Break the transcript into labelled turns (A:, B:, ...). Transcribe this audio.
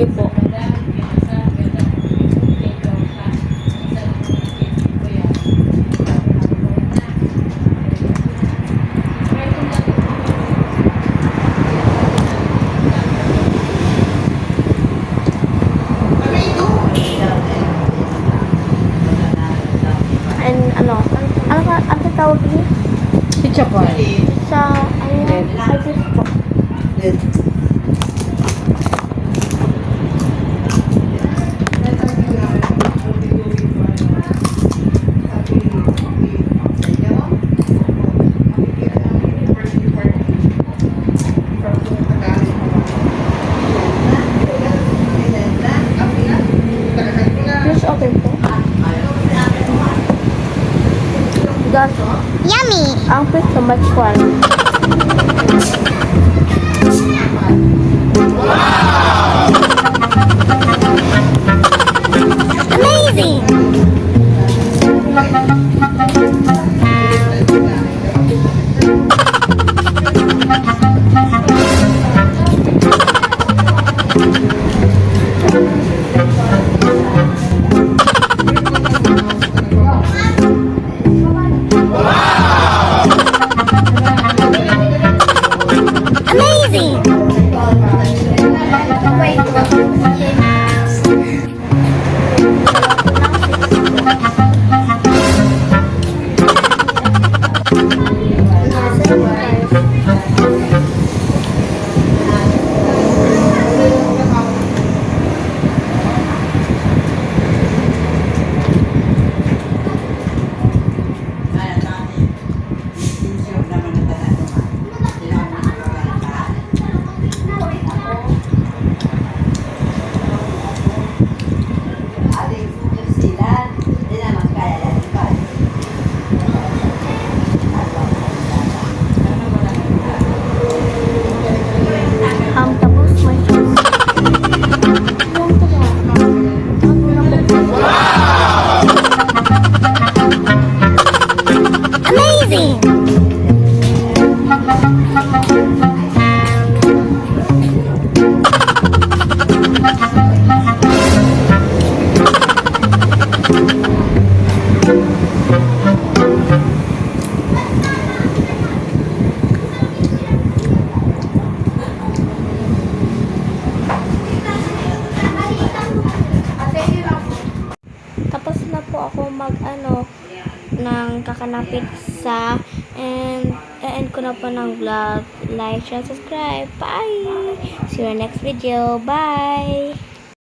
A: Sige po. And ano tawag niyo?
B: Pizza po.
A: Sa, service po. Please open po. Gas.
C: Yummy!
A: Ang please so much fun.
C: Amazing! Amazing!
A: Tapos may juice.
C: Amazing!
A: Tapos na po ako ng kakanapit sa and end ko na po ng vlog. Like, share, subscribe. Bye! See you in next video. Bye!